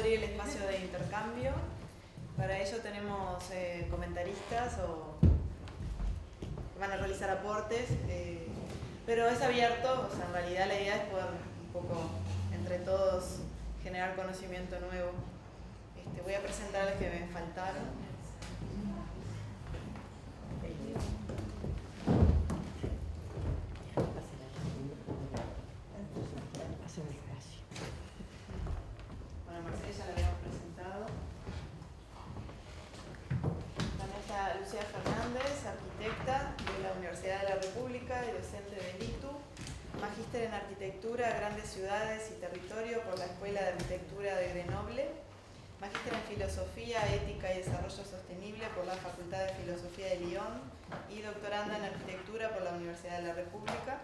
abrir el espacio de intercambio. Para ello tenemos comentaristas o van a realizar aportes, pero es abierto, o sea, en realidad la idea es poder un poco entre todos generar conocimiento nuevo. Voy a presentar a los que me faltaron. Bueno, Mercedes ya la habíamos presentado. También está Lucía Fernández, arquitecta de la Universidad de la República y docente del ITU, magíster en arquitectura, grandes ciudades y territorio por la Escuela de Arquitectura de Grenoble, magíster en filosofía, ética y desarrollo sostenible por la Facultad de Filosofía de Lyon y doctoranda en arquitectura por la Universidad de la República.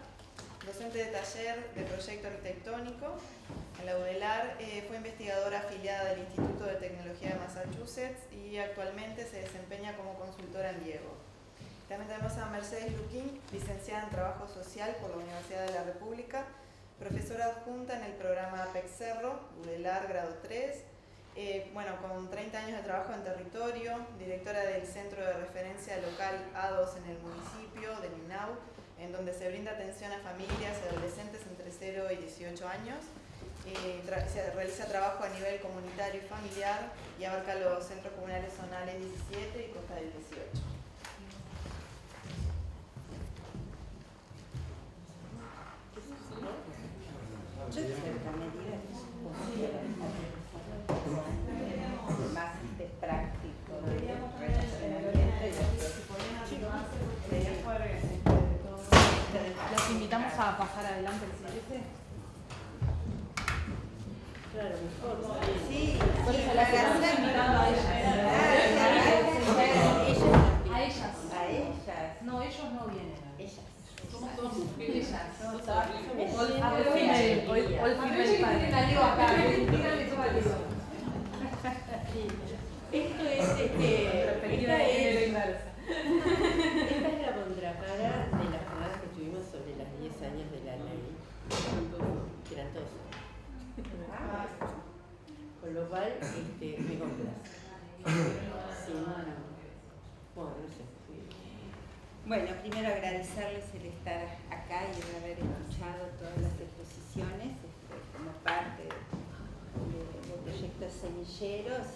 Docente de taller de proyecto arquitectónico en la UDELAR, fue investigadora afiliada del Instituto de Tecnología de Massachusetts y actualmente se desempeña como consultora en Diego. También tenemos a Mercedes Luquín, licenciada en Trabajo Social por la Universidad de la República, profesora adjunta en el programa APEC Cerro, UDELAR grado 3, con 30 años de trabajo en territorio, directora del Centro de Referencia Local A2 en el municipio de Minau, en donde se brinda atención a familias y adolescentes entre 0 y 18 años. Se realiza trabajo a nivel comunitario y familiar y abarca los centros comunales zonales 17 y Costa del 18. Más práctico de relacionamiento. Los invitamos a pasar adelante, ¿les parece? Claro, mejor. Sí, Por eso las estamos invitando a ellas. A ellas. A ellas. No, ellos no vienen. Ellas. Somos todos mujeres. Ellas. Esto es esta es la contracara de las jornadas que tuvimos sobre las 10 años de la ley, que eran todos. Con lo cual, me complace. Sí, bueno, no sé. Bueno, primero agradecerles el estar acá y el haber escuchado todas las exposiciones como parte del proyecto Semilleros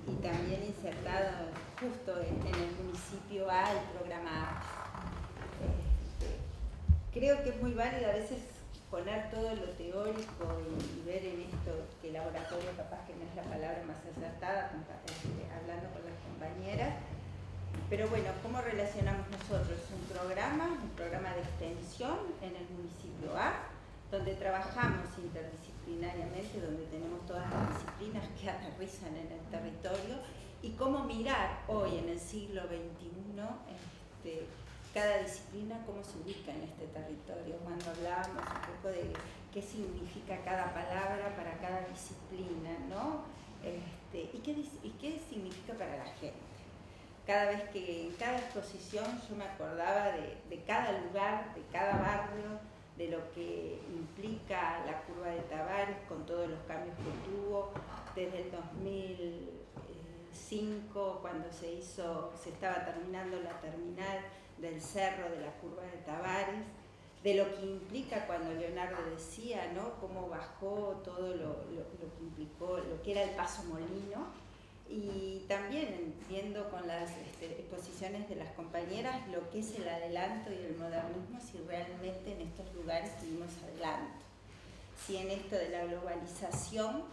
y también insertado justo en el municipio A, el programa A. Creo que es muy válido a veces poner todo lo teórico y ver en esto que laboratorio capaz que no es la palabra más acertada, hablando con las compañeras. Pero bueno, ¿cómo relacionamos nosotros? Un programa de extensión en el municipio A, donde trabajamos interdisciplinariamente, donde tenemos todas las disciplinas que aterrizan en el territorio, y cómo mirar hoy en el siglo XXI cada disciplina, cómo se ubica en este territorio. Cuando hablábamos un poco de qué significa cada palabra para cada disciplina, ¿no? Y qué significa para la gente. Cada vez que en cada exposición yo me acordaba de cada lugar, de cada barrio, de lo que implica la curva de Tavares con todos los cambios que tuvo desde el 2005, cuando se estaba terminando la terminal del cerro de la curva de Tavares, de lo que implica cuando Leonardo decía, ¿no?, cómo bajó todo lo que implicó, lo que era el Paso Molino. Y también viendo con las exposiciones de las compañeras lo que es el adelanto y el modernismo, si realmente en estos lugares tuvimos adelanto. Si en esto de la globalización,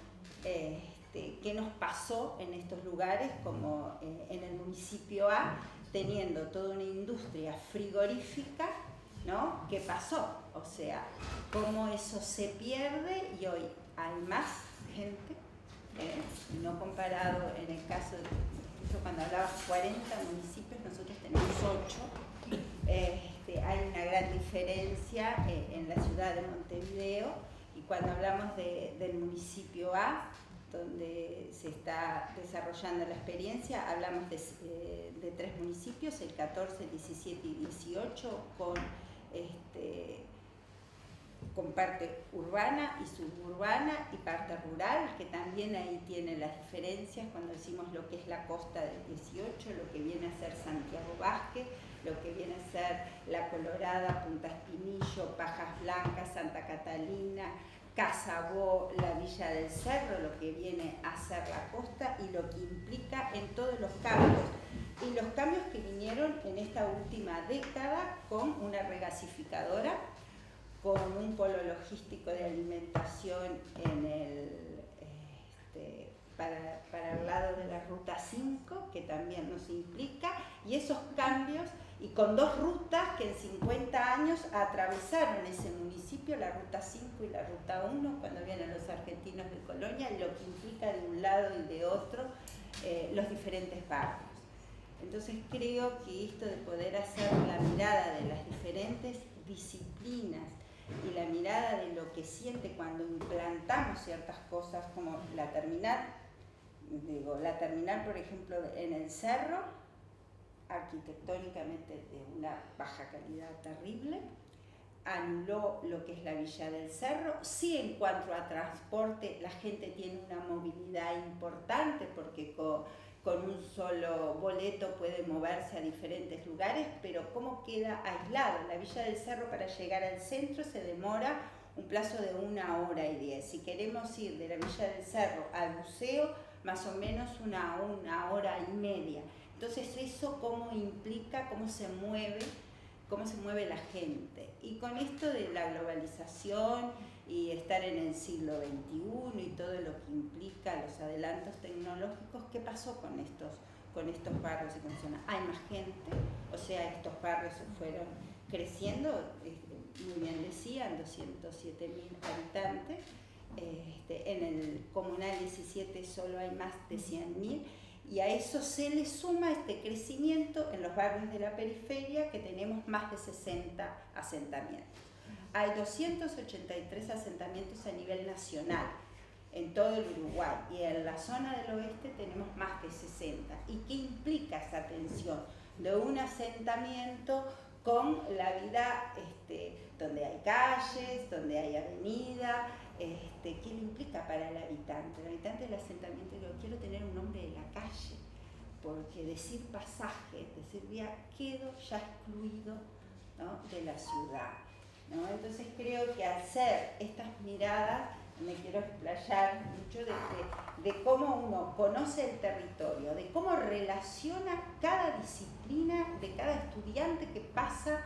qué nos pasó en estos lugares, como en el municipio A, teniendo toda una industria frigorífica, ¿no?, ¿qué pasó? O sea, cómo eso se pierde y hoy hay más gente. No comparado en el caso de cuando hablabas 40 municipios, nosotros tenemos 8. Hay una gran diferencia en la ciudad de Montevideo, y cuando hablamos del municipio A, donde se está desarrollando la experiencia, hablamos de 3 municipios, el 14, el 17 y 18, con con parte urbana y suburbana y parte rural, que también ahí tiene las diferencias cuando decimos lo que es la costa del 18, lo que viene a ser Santiago Vázquez, lo que viene a ser La Colorada, Punta Espinillo, Pajas Blancas, Santa Catalina, Casabó, la Villa del Cerro, lo que viene a ser la costa y lo que implica en todos los cambios. Y los cambios que vinieron en esta última década con una regasificadora, con un polo logístico de alimentación en para el lado de la Ruta 5, que también nos implica, y esos cambios, y con 2 rutas que en 50 años atravesaron ese municipio, la Ruta 5 y la Ruta 1, cuando vienen los argentinos de Colonia, y lo que implica de un lado y de otro los diferentes barrios. Entonces creo que esto de poder hacer la mirada de las diferentes disciplinas y la mirada de lo que siente cuando implantamos ciertas cosas como la terminal, por ejemplo en el cerro, arquitectónicamente de una baja calidad terrible, anuló lo que es la Villa del Cerro. Sí, en cuanto a transporte, la gente tiene una movilidad importante porque con un solo boleto puede moverse a diferentes lugares, pero ¿cómo queda aislado? La Villa del Cerro, para llegar al centro se demora un plazo de 1 hora y 10. Si queremos ir de la Villa del Cerro al buceo, más o menos una hora y media. Entonces eso cómo implica, cómo se mueve la gente. Y con esto de la globalización y estar en el siglo XXI y todo lo que implica los adelantos tecnológicos, ¿qué pasó con estos barrios y con zonas? Hay más gente, o sea, estos barrios se fueron creciendo, muy bien decían, 207.000 habitantes, en el Comunal 17 solo hay más de 100.000, y a eso se le suma este crecimiento en los barrios de la periferia, que tenemos más de 60 asentamientos. Hay 283 asentamientos a nivel nacional en todo el Uruguay, y en la zona del oeste tenemos más de 60. ¿Y qué implica esa tensión de un asentamiento con la vida donde hay calles, donde hay avenida? ¿Qué le implica para el habitante? El habitante del asentamiento dice: quiero tener un nombre de la calle, porque decir pasaje, decir vía, quedo ya excluido, ¿no?, de la ciudad, ¿no? Entonces creo que al hacer estas miradas, me quiero explayar mucho de cómo uno conoce el territorio, de cómo relaciona cada disciplina de cada estudiante que pasa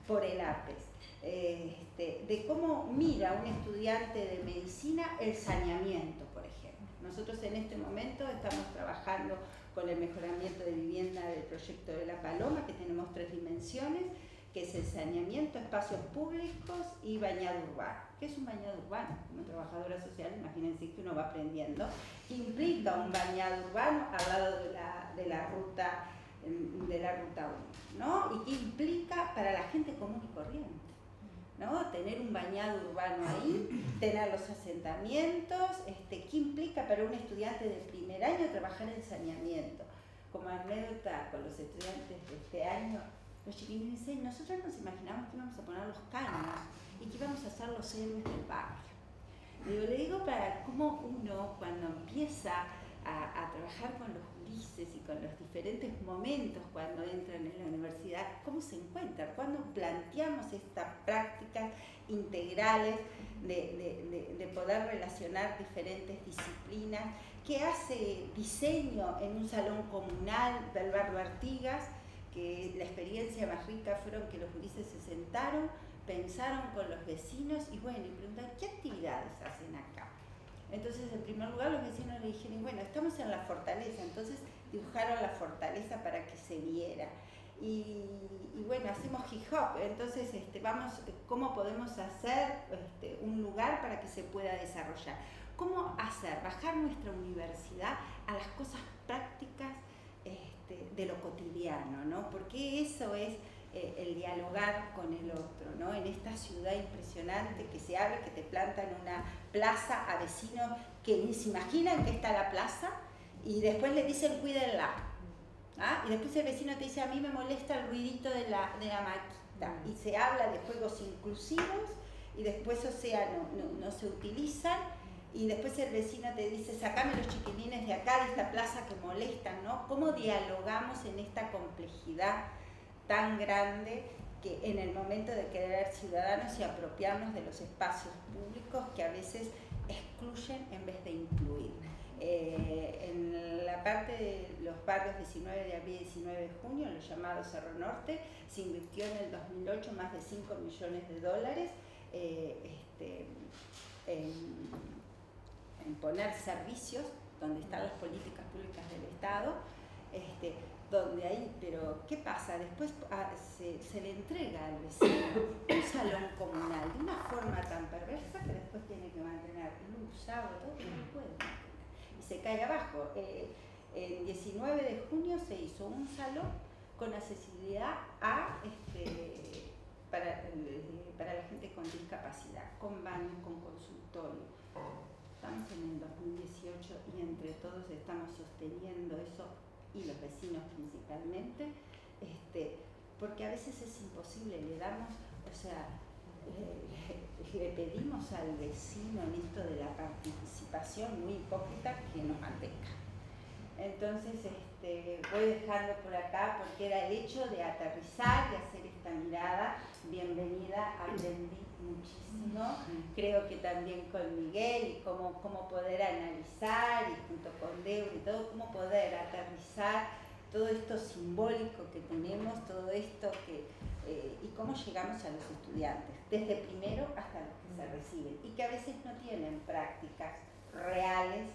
por el APES, de cómo mira un estudiante de medicina el saneamiento, por ejemplo. Nosotros en este momento estamos trabajando con el mejoramiento de vivienda del proyecto de La Paloma, que tenemos 3 dimensiones, que es el saneamiento, espacios públicos y bañado urbano. ¿Qué es un bañado urbano? Como trabajadora social, imagínense que uno va aprendiendo, que implica un bañado urbano al lado de la ruta 1, ¿no? Y qué implica para la gente común y corriente, ¿no? Tener un bañado urbano ahí, tener los asentamientos, ¿qué implica para un estudiante de primer año trabajar en saneamiento? Como anécdota con los estudiantes de este año, los chiquilines dicen: nosotros nos imaginamos que íbamos a poner los cánones y que íbamos a ser los héroes del barrio. Le digo para cómo uno, cuando empieza a trabajar con los gurises y con los diferentes momentos cuando entran en la universidad, cómo se encuentran, cuando planteamos estas prácticas integrales de poder relacionar diferentes disciplinas, que hace diseño en un salón comunal del barrio Artigas, que la experiencia más rica fueron que los gurises se sentaron, pensaron con los vecinos y preguntaron: ¿qué actividades hacen acá? Entonces, en primer lugar, los vecinos le dijeron: bueno, estamos en la fortaleza. Entonces dibujaron la fortaleza para que se viera. Y hacemos hip hop. Entonces, vamos, ¿cómo podemos hacer un lugar para que se pueda desarrollar? ¿Cómo hacer bajar nuestra universidad a las cosas prácticas de lo cotidiano, ¿no? Porque eso es el dialogar con el otro, ¿no? En esta ciudad impresionante que se abre, que te plantan una plaza a vecinos que ni se imaginan que está la plaza, y después le dicen: cuídenla, ¿ah? Y después el vecino te dice: a mí me molesta el ruidito de la maquita, y se habla de juegos inclusivos y después, o sea, no se utilizan, y después el vecino te dice, sacame los chiquilines de acá, de esta plaza que molestan, ¿no? ¿Cómo dialogamos en esta complejidad tan grande que en el momento de querer ser ciudadanos y apropiarnos de los espacios públicos que a veces excluyen en vez de incluir? En la parte de los barrios 19 de abril y 19 de junio, en los llamados Cerro Norte, se invirtió en el 2008 más de $5 millones en poner servicios donde están las políticas públicas del Estado, donde hay, pero ¿qué pasa? Después se le entrega al vecino un salón comunal de una forma tan perversa que después tiene que mantener luz, agua, todo, que no puede mantener. Y se cae abajo. El 19 de junio se hizo un salón con accesibilidad para la gente con discapacidad, con baño, con consultorio. Estamos en el 2018 y entre todos estamos sosteniendo eso, y los vecinos principalmente, porque a veces es imposible, le damos, o sea, le pedimos al vecino en esto de la participación muy hipócrita que nos mantenga. Entonces voy dejando por acá porque era el hecho de aterrizar y hacer esta mirada. Bienvenida, aprendí muchísimo, creo que también con Miguel, y cómo poder analizar, y junto con Débora y todo, cómo poder aterrizar todo esto simbólico que tenemos, todo esto y cómo llegamos a los estudiantes, desde primero hasta los que se reciben, y que a veces no tienen prácticas reales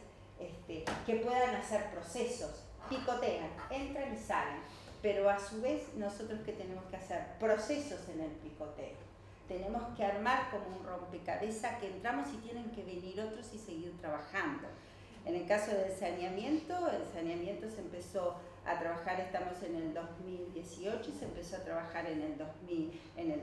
que puedan hacer procesos, picotean, entran y salen, pero a su vez nosotros que tenemos que hacer procesos en el picoteo, tenemos que armar como un rompecabezas que entramos y tienen que venir otros y seguir trabajando. En el caso del saneamiento, el saneamiento se empezó a trabajar, estamos en el 2018 y se empezó a trabajar en el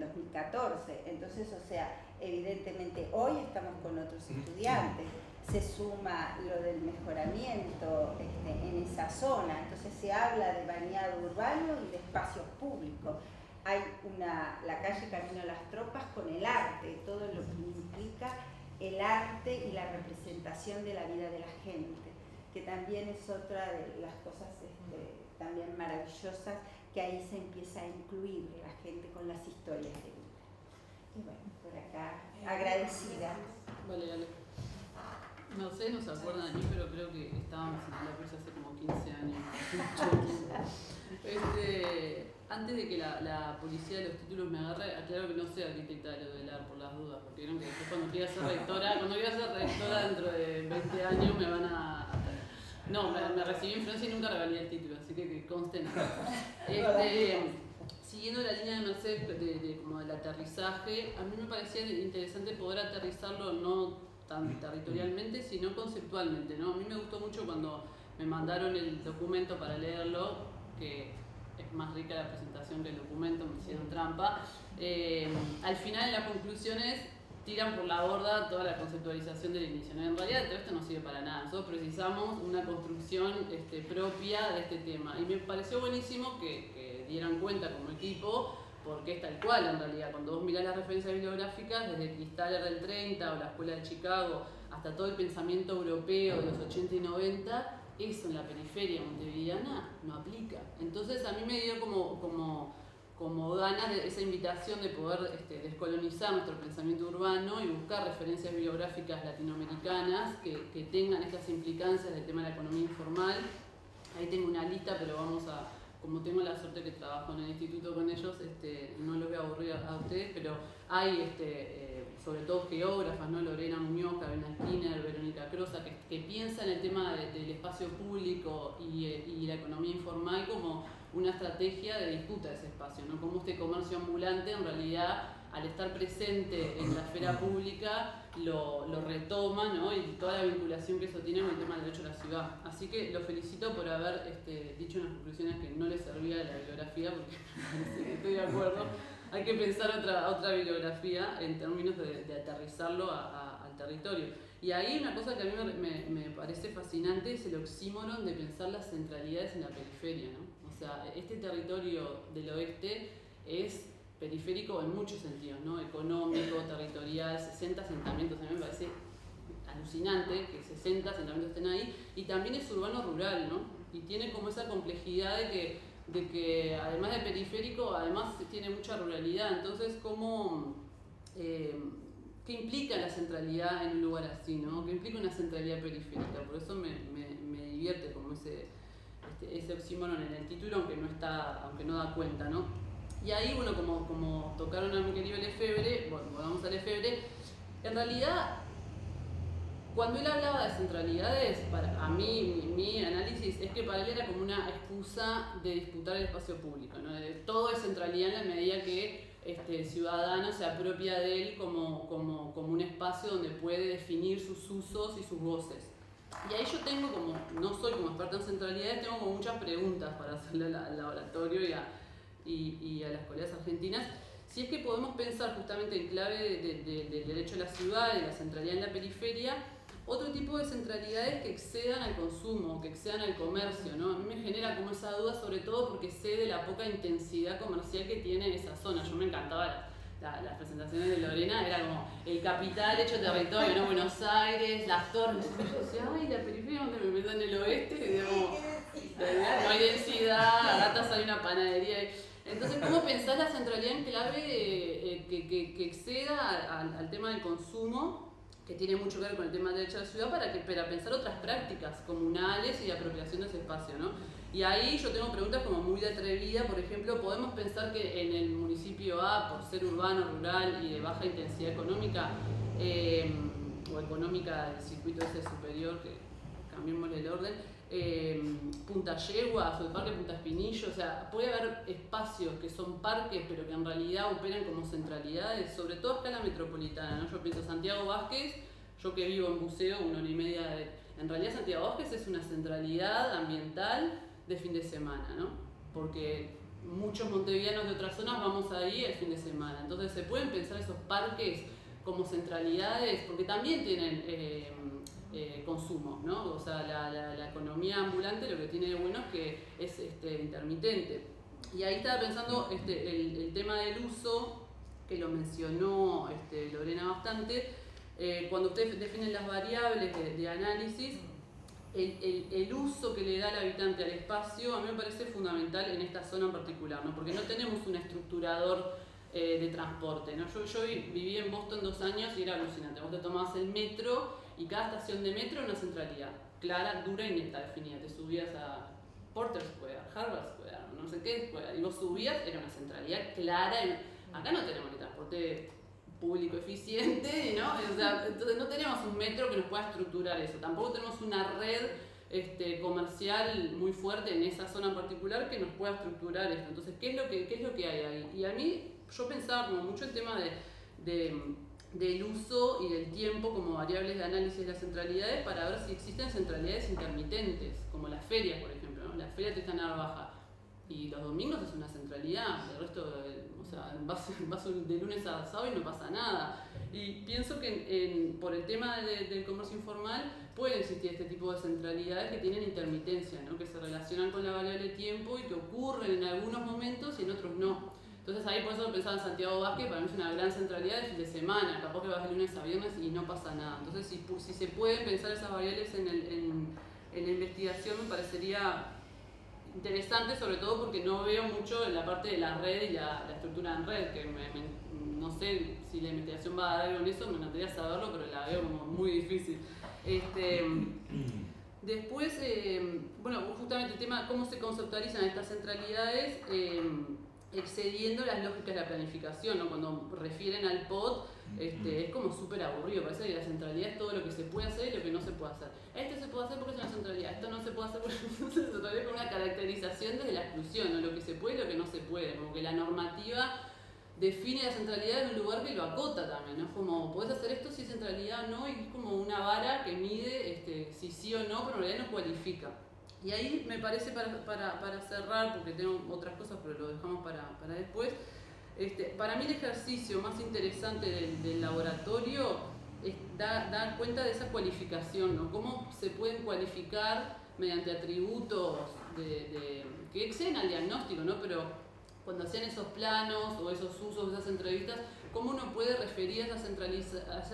2014, entonces, o sea, evidentemente hoy estamos con otros estudiantes, se suma lo del mejoramiento en esa zona, entonces se habla de bañado urbano y de espacios públicos. Hay la calle Camino a las Tropas con el arte, todo lo que implica el arte y la representación de la vida de la gente, que también es otra de las cosas también maravillosas, que ahí se empieza a incluir la gente con las historias de vida. Y bueno, por acá, agradecida. Vale. No sé, no se acuerdan de mí, pero creo que estábamos en la Cruz hace como 15 años. Antes de que la policía de los títulos me agarre, aclaro que no soy arquitecta de lo del AR por las dudas, porque vieron que después cuando quiera ser rectora, dentro de 20 años me van a... No, me recibí en Francia y nunca revalidé el título, así que conste nada. Siguiendo la línea de Mercedes como del aterrizaje, a mí me parecía interesante poder aterrizarlo no tan territorialmente, sino conceptualmente, ¿no? A mí me gustó mucho cuando me mandaron el documento para leerlo, que es más rica la presentación que el documento, me hicieron trampa. Al final, en las conclusiones, tiran por la borda toda la conceptualización del inicio, ¿no? En realidad, todo esto no sirve para nada. Nosotros precisamos una construcción propia de este tema. Y me pareció buenísimo que dieran cuenta como equipo, porque es tal cual en realidad. Cuando vos mirás las referencias bibliográficas, desde Kristaller del 30 o la Escuela de Chicago, hasta todo el pensamiento europeo de los 80 y 90, eso en la periferia montevideana no aplica. Entonces a mí me dio como ganas de esa invitación de poder descolonizar nuestro pensamiento urbano y buscar referencias bibliográficas latinoamericanas que tengan estas implicancias del tema de la economía informal. Ahí tengo una lista, pero como tengo la suerte que trabajo en el instituto con ellos, no los voy a aburrir a ustedes, pero hay sobre todo geógrafas, ¿no? Lorena Muñoz, Carolina Skinner, Verónica Crosa, que piensan el tema del espacio público y la economía informal como una estrategia de disputa de ese espacio, ¿no? Como este comercio ambulante en realidad, al estar presente en la esfera pública, lo retoma, ¿no? Y toda la vinculación que eso tiene con el tema del derecho a la ciudad. Así que lo felicito por haber dicho unas conclusiones que no les servía de la bibliografía, porque estoy de acuerdo. Hay que pensar otra bibliografía en términos de aterrizarlo al territorio. Y ahí una cosa que a mí me parece fascinante es el oxímoron de pensar las centralidades en la periferia, ¿no? O sea, este territorio del oeste es periférico en muchos sentidos, ¿no? Económico, territorial, 60 asentamientos, a mí me parece alucinante que 60 asentamientos estén ahí, y también es urbano-rural, ¿no? Y tiene como esa complejidad de que además de periférico, además tiene mucha ruralidad. Entonces, ¿qué implica la centralidad en un lugar así, ¿no? ¿Qué implica una centralidad periférica? Por eso me divierte como ese oxímoron en el título, aunque no da cuenta, ¿no? Y ahí, bueno, como tocaron a mi querido Lefebvre, bueno, volvamos a Lefebvre, en realidad, cuando él hablaba de centralidades, a mí, mi análisis es que para él era como una excusa de disputar el espacio público, ¿no? Todo es centralidad en la medida que el ciudadano se apropia de él como un espacio donde puede definir sus usos y sus voces. Y ahí yo tengo no soy como experta en centralidades, tengo como muchas preguntas para hacerle al laboratorio y a las colegas argentinas. Si es que podemos pensar justamente en clave del derecho a la ciudad, de la centralidad en la periferia, otro tipo de centralidades que excedan al consumo, que excedan al comercio, ¿no? A mí me genera como esa duda, sobre todo porque sé de la poca intensidad comercial que tiene esa zona. Yo me encantaba las presentaciones de Lorena, era como el capital hecho territorio, ¿no? Buenos Aires, las torres. Y yo decía, ay, la periferia donde me meto en el oeste, y digo, no hay densidad, a ratas hay una panadería. Entonces, ¿cómo pensar la centralidad en clave que exceda al tema del consumo, que tiene mucho que ver con el tema del derecho a la ciudad, para pensar otras prácticas comunales y de apropiación de ese espacio, ¿no? Y ahí yo tengo preguntas como muy de atrevida. Por ejemplo, ¿podemos pensar que en el municipio A, por ser urbano, rural y de baja intensidad económica, o económica del circuito ese superior, que cambiémosle el orden, Punta Yeguas o el Parque Punta Espinillo, o sea, puede haber espacios que son parques pero que en realidad operan como centralidades, sobre todo a escala metropolitana, ¿no? Yo pienso Santiago Vázquez, yo que vivo en Buceo, 1 hora y media en realidad Santiago Vázquez es una centralidad ambiental de fin de semana, ¿no? Porque muchos montevideanos de otras zonas vamos ahí el fin de semana, entonces se pueden pensar esos parques como centralidades, porque también tienen consumo, ¿no? O sea, la economía ambulante lo que tiene de bueno es que es intermitente. Y ahí estaba pensando el tema del uso, que lo mencionó Lorena bastante. Cuando ustedes definen las variables de análisis, el uso que le da el habitante al espacio a mí me parece fundamental en esta zona en particular, ¿no? Porque no tenemos un estructurador de transporte, ¿no? Yo viví en Boston 2 años y era alucinante. Vos te tomabas el metro y cada estación de metro era una centralidad clara, dura y neta, definida. Te subías a Porter Square, Harvard Square, no sé qué Square, y vos subías, era una centralidad clara. Acá no tenemos ni transporte público eficiente, ¿no? O sea, entonces no tenemos un metro que nos pueda estructurar eso. Tampoco tenemos una red comercial muy fuerte en esa zona en particular que nos pueda estructurar esto. Entonces, ¿qué es lo que hay ahí? Y a mí, yo pensaba como mucho el tema del uso y del tiempo como variables de análisis de las centralidades para ver si existen centralidades intermitentes, como las ferias, por ejemplo, ¿no? La feria de Tristán Baja y los domingos es una centralidad, el resto, o sea, vas de lunes a sábado y no pasa nada. Y pienso que por el tema del comercio informal pueden existir este tipo de centralidades que tienen intermitencia, ¿no? Que se relacionan con la variable tiempo y que ocurren en algunos momentos y en otros no. Entonces ahí por eso pensaba en Santiago Vázquez, para mí es una gran centralidad de fin de semana, capaz que vas de lunes a viernes y no pasa nada. Entonces si se pueden pensar esas variables en la investigación me parecería interesante, sobre todo porque no veo mucho en la parte de la red y la estructura en red, que no sé si la investigación va a dar algo en eso, me encantaría saberlo, pero la veo como muy difícil. Después, bueno, justamente el tema cómo se conceptualizan estas centralidades, excediendo las lógicas de la planificación, ¿no? Cuando refieren al POT, es como súper aburrido, parece que la centralidad es todo lo que se puede hacer y lo que no se puede hacer. Esto se puede hacer porque es una centralidad, esto no se puede hacer porque no se puede hacer, con una caracterización desde la exclusión, ¿no? Lo que se puede y lo que no se puede, como que la normativa define la centralidad en un lugar que lo acota también, ¿no? Es como, podés hacer esto si es centralidad o no, y es como una vara que mide si sí o no, pero en realidad no cualifica. Y ahí me parece, para cerrar, porque tengo otras cosas, pero lo dejamos para después, para mí el ejercicio más interesante del laboratorio es dar cuenta de esa cualificación, ¿no? Cómo se pueden cualificar mediante atributos que exceden al diagnóstico, ¿no? Pero cuando hacían esos planos o esos usos, esas entrevistas, cómo uno puede referir a esas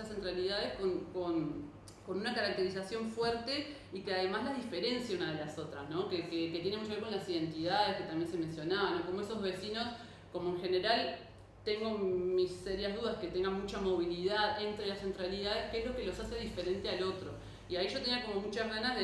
centralidades con una caracterización fuerte y que además las diferencia una de las otras, ¿no? que tiene mucho que ver con las identidades que también se mencionaban, ¿no? Como esos vecinos, como en general tengo mis serias dudas que tengan mucha movilidad entre las centralidades, qué es lo que los hace diferente al otro. Y ahí yo tenía como muchas ganas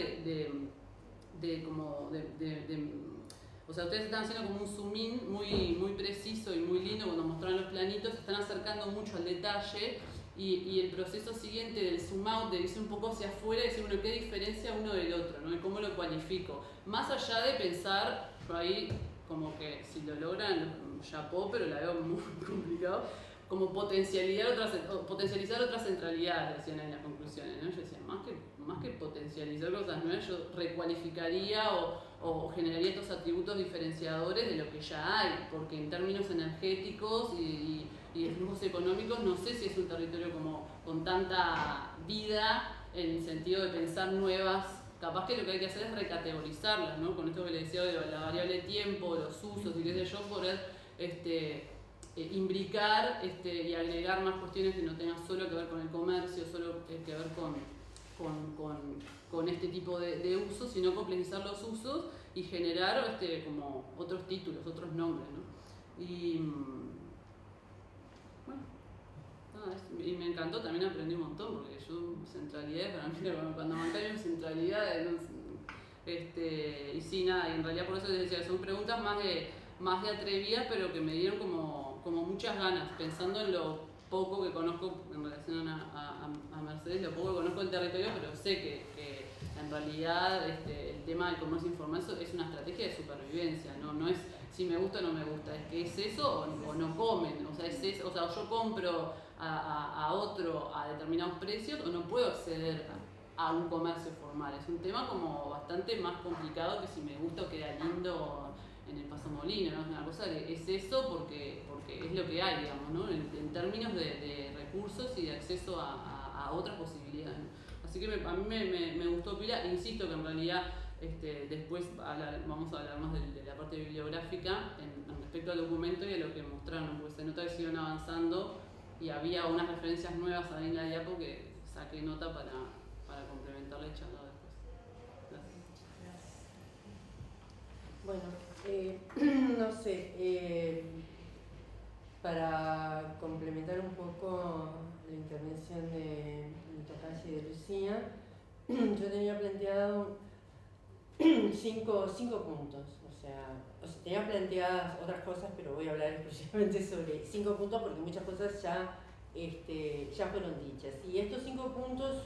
o sea, ustedes están haciendo como un zoom in muy preciso y muy lindo cuando mostraron los planitos, se están acercando mucho al detalle y el proceso siguiente del zoom out, de irse un poco hacia afuera y decir, bueno, ¿qué diferencia uno del otro? ¿No? Y cómo lo cualifico. Más allá de pensar, yo ahí como que si lo logran, chapó, pero la veo muy complicado, como potencializar otras centralidades, decían en las conclusiones, ¿no? Yo decía, más que potencializar cosas nuevas, yo recualificaría o generaría estos atributos diferenciadores de lo que ya hay, porque en términos energéticos y de flujos económicos, no sé si es un territorio como con tanta vida en el sentido de pensar nuevas. Capaz que lo que hay que hacer es recategorizarlas, ¿no? Con esto que le decía de la variable tiempo, los usos y qué sé yo, poder imbricar y agregar más cuestiones que no tengan solo que ver con el comercio, solo que ver con este tipo de usos, sino complejizar los usos y generar como otros títulos, otros nombres, ¿no? Y bueno, nada, y me encantó, también aprendí un montón, porque yo centralidad, para mí cuando mantengo centralidad, y sí, nada, y en realidad por eso les decía, son preguntas más de atrevidas, pero que me dieron como muchas ganas, pensando en lo poco que conozco en relación a Mercedes, lo poco que conozco del territorio, pero sé que en realidad el tema del comercio informal es una estrategia de supervivencia, no es si me gusta o no me gusta, es que es eso o no comen, o sea, es eso, o sea, yo compro a otro a determinados precios o no puedo acceder a un comercio formal, es un tema como bastante más complicado que si me gusta o queda lindo en el Paso Molino, ¿no? Es una cosa que es eso porque es lo que hay, digamos, ¿no? En términos de recursos y de acceso a otras posibilidades, ¿no? Así que a mí me gustó pila, insisto que en realidad después vamos a hablar más de la parte bibliográfica en respecto al documento y a lo que mostraron, porque se nota que siguieron avanzando y había unas referencias nuevas ahí en la diapo que saqué nota para complementarla y charlar después. Gracias. Bueno, no sé, para complementar un poco la intervención de Tocayo y de Lucía, yo tenía planteado 5 puntos, o sea, tenía planteadas otras cosas, pero voy a hablar exclusivamente sobre 5 puntos porque muchas cosas ya fueron dichas. Y estos 5 puntos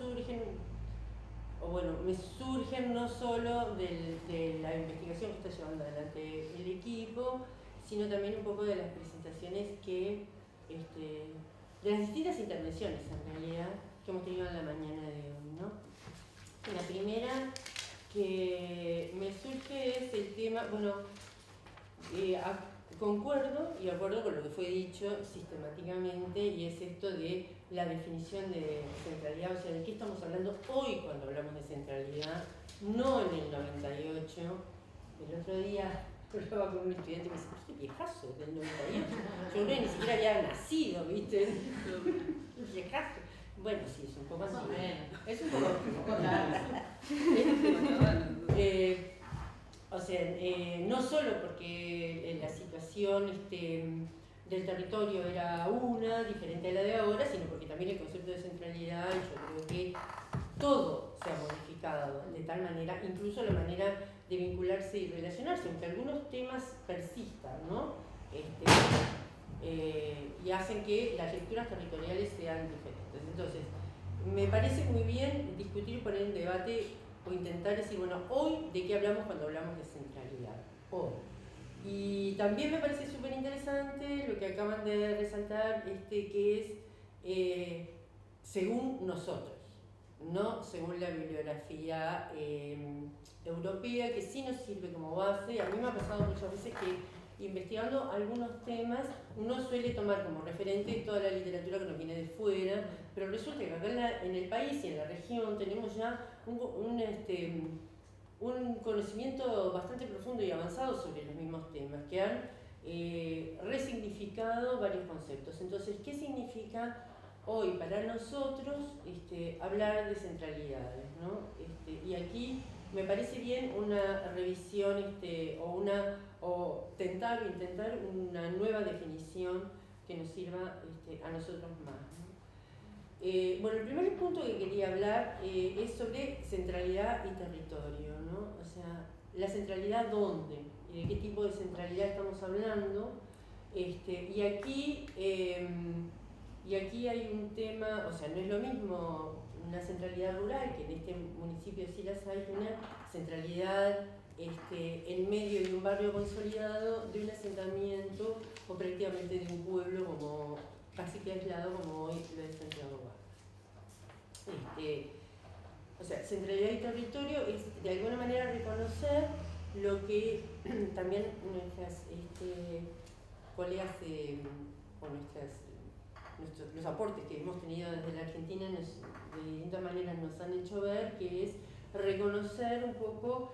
me surgen no solo de la investigación que está llevando adelante el equipo, sino también un poco de las presentaciones de las distintas intervenciones en realidad que hemos tenido en la mañana de hoy, ¿no? La primera que me surge es el tema, concuerdo y acuerdo con lo que fue dicho sistemáticamente, y es esto de la definición de centralidad, o sea, de qué estamos hablando hoy cuando hablamos de centralidad, no en el 98. El otro día hablaba con un estudiante y me dice, pero este viejazo del 98, yo creo que ni siquiera había nacido, ¿viste? Viejazo. Bueno, sí, es un poco así. Es un poco o sea, no solo porque la situación del territorio era diferente a la de ahora, sino porque también el concepto de centralidad, yo creo que todo se ha modificado de tal manera, incluso la manera de vincularse y relacionarse, aunque algunos temas persistan, ¿no? Y hacen que las lecturas territoriales sean diferentes. Entonces, me parece muy bien discutir y poner en debate o intentar decir, bueno, hoy de qué hablamos cuando hablamos de centralidad, hoy. Y también me parece súper interesante lo que acaban de resaltar, que es según nosotros, no según la bibliografía europea, que sí nos sirve como base. A mí me ha pasado muchas veces que investigando algunos temas uno suele tomar como referente toda la literatura que nos viene de fuera, pero resulta que acá en el país y en la región tenemos ya un conocimiento bastante profundo y avanzado sobre los mismos temas, que han resignificado varios conceptos. Entonces, ¿qué significa hoy para nosotros hablar de centralidades, ¿no? Y aquí me parece bien una revisión o intentar una nueva definición que nos sirva a nosotros más, ¿no? Bueno, el primer punto que quería hablar es sobre centralidad y territorio, ¿no? O sea, la centralidad ¿dónde? ¿Y de qué tipo de centralidad estamos hablando? Y aquí hay un tema, o sea, no es lo mismo una centralidad rural, que en este municipio sí las hay, una centralidad en medio de un barrio consolidado, de un asentamiento o prácticamente de un pueblo como casi que aislado como hoy lo es Santiago Guarda. O sea, centralidad y territorio es de alguna manera reconocer lo que también nuestras colegas o los aportes que hemos tenido desde la Argentina de distintas maneras nos han hecho ver, que es reconocer un poco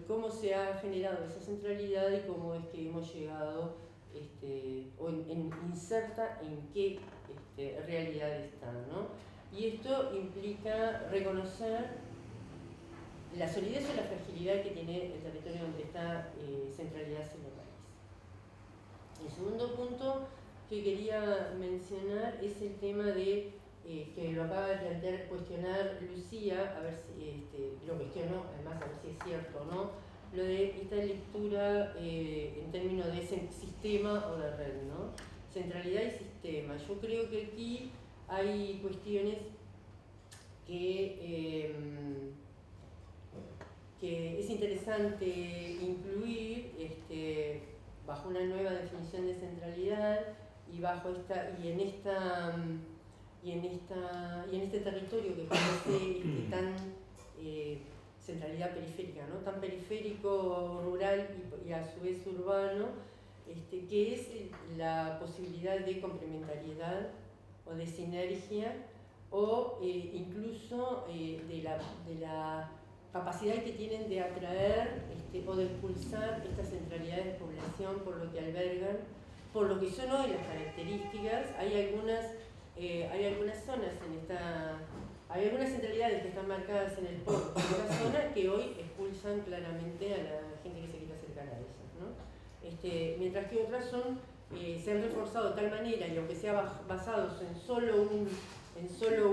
cómo se ha generado esa centralidad y cómo es que hemos llegado inserta en qué realidad está, ¿no? Y esto implica reconocer la solidez o la fragilidad que tiene el territorio donde esta centralidad se localiza. El segundo punto que quería mencionar es el tema de, que lo acaba de plantear, cuestionar Lucía, a ver si lo cuestiono, además a ver si es cierto o no, lo de esta lectura en términos de sistema o de red, ¿no? Centralidad y sistema. Yo creo que aquí hay cuestiones que es interesante incluir bajo una nueva definición de centralidad y en este territorio que parece tan centralidad periférica, ¿no? Tan periférico, rural y a su vez urbano, que es la posibilidad de complementariedad o de sinergia o incluso de la capacidad que tienen de atraer o de expulsar estas centralidades de población por lo que albergan, por lo que son hoy las características. Hay algunas zonas hay algunas centralidades que están marcadas en el polo de esta zona que hoy expulsan claramente a la gente que se quiere acercar a ellas, ¿no? Mientras que otras se han reforzado de tal manera, y aunque sea basados en solo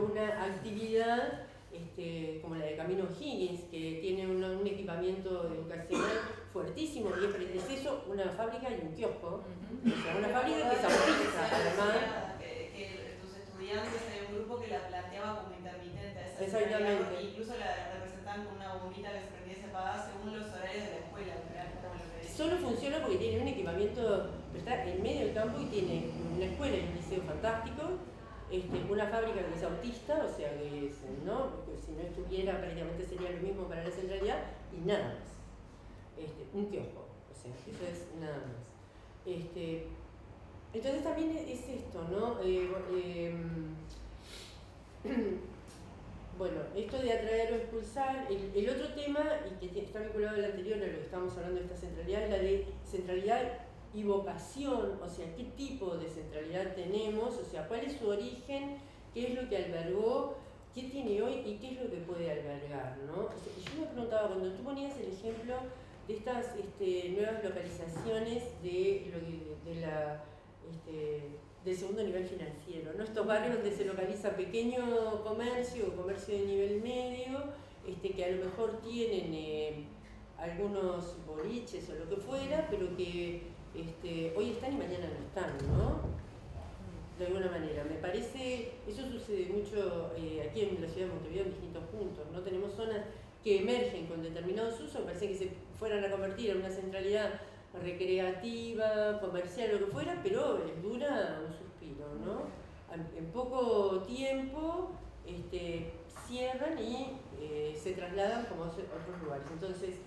una actividad, como la de Camino Higgins, que tiene un equipamiento educacional fuertísimo, y es eso, una fábrica y un kiosco. O sea, una fábrica que se autista, además. Que tus estudiantes, hay un grupo que la planteaba como intermitente a esa Exactamente. porque incluso la representaban con una bombita que se prendía y se apagaba según los horarios de la escuela. Solo funciona porque tiene un equipamiento, está en medio del campo y tiene una escuela y un liceo fantástico, una fábrica que es autista, o sea que ¿no? Porque si no estuviera prácticamente sería lo mismo para la centralidad, y nada más. Un kiosco, o sea, eso es nada más. Entonces también es esto, ¿no? Bueno, esto de atraer o expulsar, el otro tema, y que está vinculado al anterior, a lo que estamos hablando de esta centralidad, es la de centralidad y vocación, o sea, qué tipo de centralidad tenemos, o sea, cuál es su origen, qué es lo que albergó, qué tiene hoy y qué es lo que puede albergar, ¿no? O sea, yo me preguntaba, cuando tú ponías el ejemplo de estas nuevas localizaciones del segundo nivel financiero, ¿no? Estos barrios donde se localiza pequeño comercio o comercio de nivel medio, que a lo mejor tienen algunos boliches o lo que fuera, pero que hoy están y mañana no están, ¿no? De alguna manera. Me parece, eso sucede mucho aquí en la ciudad de Montevideo en distintos puntos, ¿no? Tenemos zonas que emergen con determinados usos, parece que se fueran a convertir en una centralidad recreativa, comercial, lo que fuera, pero les dura un suspiro, ¿no? En poco tiempo cierran y se trasladan como a otros lugares. Entonces,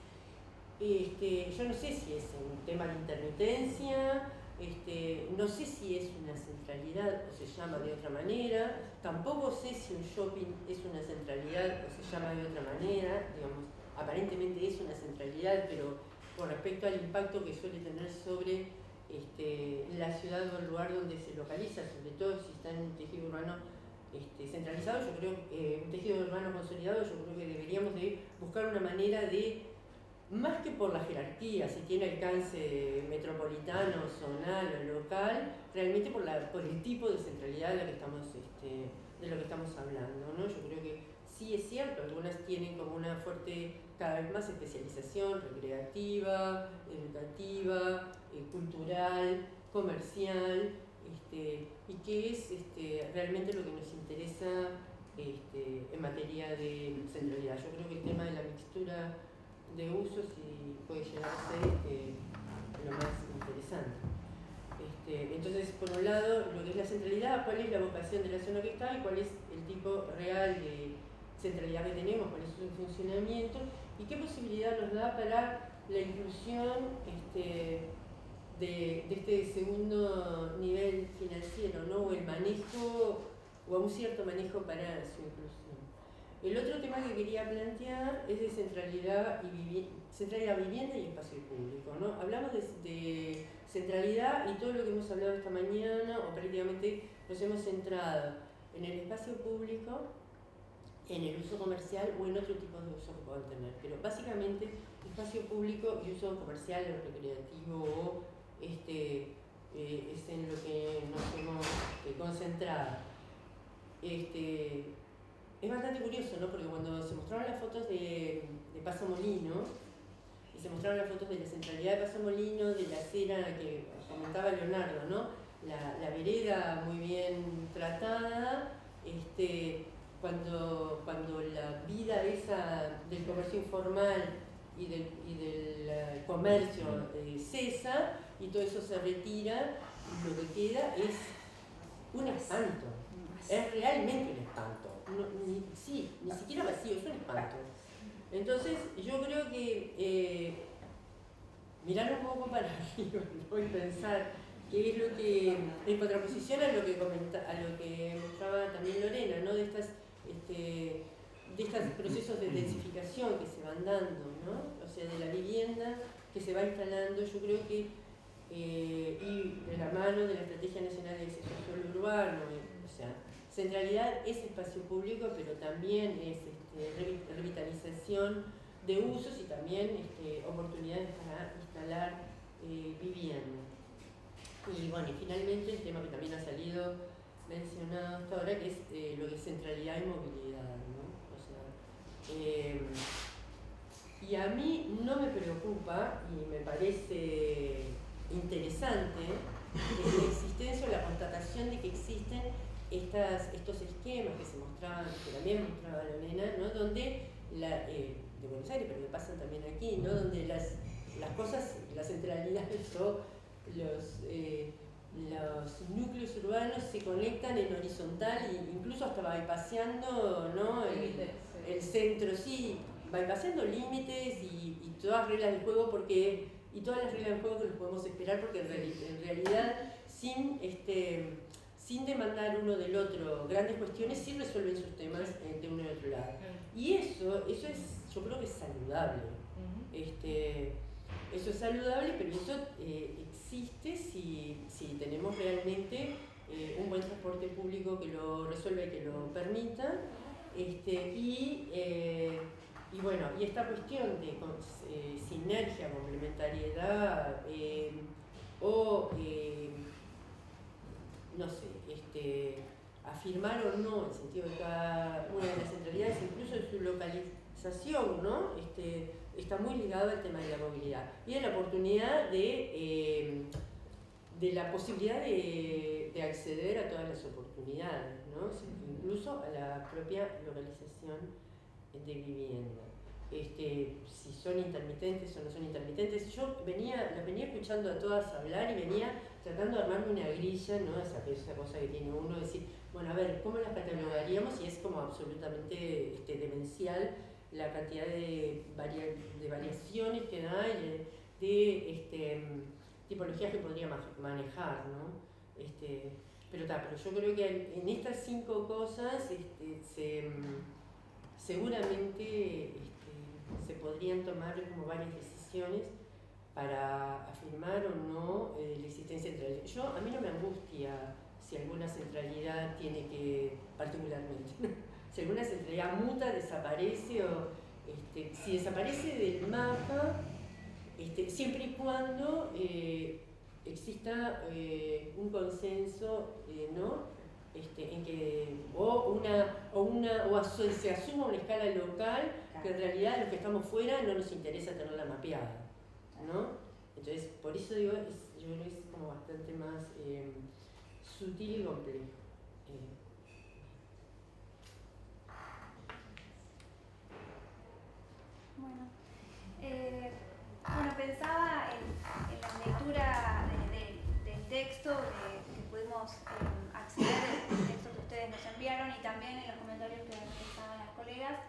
yo no sé si es un tema de intermitencia, no sé si es una centralidad o se llama de otra manera, tampoco sé si un shopping es una centralidad o se llama de otra manera, digamos, aparentemente es una centralidad, pero con respecto al impacto que suele tener sobre la ciudad o el lugar donde se localiza, sobre todo si está en un tejido urbano centralizado. Yo creo que un tejido urbano consolidado, yo creo que deberíamos de buscar una manera de, más que por la jerarquía, si tiene alcance metropolitano, zonal o local, realmente por el tipo de centralidad de lo que estamos hablando, ¿no? Yo creo que sí es cierto, algunas tienen como una fuerte, cada vez más, especialización recreativa, educativa, cultural, comercial, y que es realmente lo que nos interesa en materia de centralidad. Yo creo que el tema de la mixtura de usos puede llegar a ser lo más interesante. Entonces, por un lado, lo que es la centralidad, cuál es la vocación de la zona que está y cuál es el tipo real de centralidad que tenemos, cuál es su funcionamiento y qué posibilidad nos da para la inclusión de este segundo nivel financiero, ¿no? O el manejo, o un cierto manejo para su inclusión. El otro tema que quería plantear es de centralidad, vivienda y espacio público, ¿no? Hablamos de centralidad y todo lo que hemos hablado esta mañana, o prácticamente nos hemos centrado en el espacio público, en el uso comercial o en otro tipo de usos que puedan tener. Pero básicamente espacio público y uso comercial o recreativo es en lo que nos hemos concentrado. Es bastante curioso, ¿no? Porque cuando se mostraron las fotos de Paso Molino, y se mostraron las fotos de la centralidad de Paso Molino, de la acera que comentaba Leonardo, ¿no? La vereda muy bien tratada, cuando la vida esa del comercio informal y del comercio cesa y todo eso se retira, lo que queda es un espanto. Es realmente un espanto. Ni siquiera vacío, es un espanto. Entonces, yo creo que mirar un poco para arriba, ¿no? Y pensar qué es lo que, en contraposición a lo que mostraba también Lorena, ¿no? De estos procesos de densificación que se van dando, ¿no? O sea, de la vivienda que se va instalando, yo creo que, y de la mano de la Estrategia Nacional de Desarrollo Suelo Urbano, o sea, centralidad es espacio público, pero también es revitalización de usos y también oportunidades para instalar vivienda. Y bueno, y finalmente el tema que también ha salido mencionado hasta ahora, que es lo que es centralidad y movilidad, ¿no? O sea, y a mí no me preocupa y me parece interesante la existencia o la constatación de que existen estos esquemas que se mostraban, que también mostraba Lorena, ¿no? Donde de Buenos Aires, pero que pasan también aquí, ¿no? Donde las cosas, las centralidades o los núcleos urbanos se conectan en horizontal e incluso hasta bypaseando, ¿no? el centro, sí, bypaseando límites y todas reglas de juego y todas las reglas de juego que nos podemos esperar, porque en realidad sin demandar uno del otro grandes cuestiones, sí resuelven sus temas de uno y otro lado. Y eso es, yo creo que es saludable. Eso es saludable, pero eso existe si tenemos realmente un buen transporte público que lo resuelva y que lo permita. Y bueno, y esta cuestión de sinergia, complementariedad no sé, afirmar o no el sentido de cada una de las centralidades, incluso en su localización, ¿no? Está muy ligado al tema de la movilidad y de la oportunidad de la posibilidad de acceder a todas las oportunidades, ¿no? Incluso a la propia localización de vivienda. Si son intermitentes o no son intermitentes. Yo las venía escuchando a todas hablar y venía tratando de armarme una grilla, ¿no? Esa cosa que tiene uno, decir, bueno, a ver, ¿cómo las catalogaríamos? Y es como absolutamente demencial la cantidad de variaciones que da y de tipologías que podría manejar, ¿no? Pero yo creo que en estas 5 cosas seguramente se podrían tomar como varias decisiones para afirmar o no la existencia de centralidad. A mí no me angustia si alguna centralidad tiene que, particularmente, si alguna centralidad muta, desaparece o si desaparece del mapa, siempre y cuando exista un consenso, ¿no? En que se asuma una escala local que en realidad los que estamos fuera no nos interesa tenerla mapeada, ¿no? Entonces, por eso digo, yo creo que es como bastante más sutil y complejo. Bueno, pensaba en la lectura del texto que pudimos acceder del texto que ustedes nos enviaron y también en los comentarios que realizaban las colegas,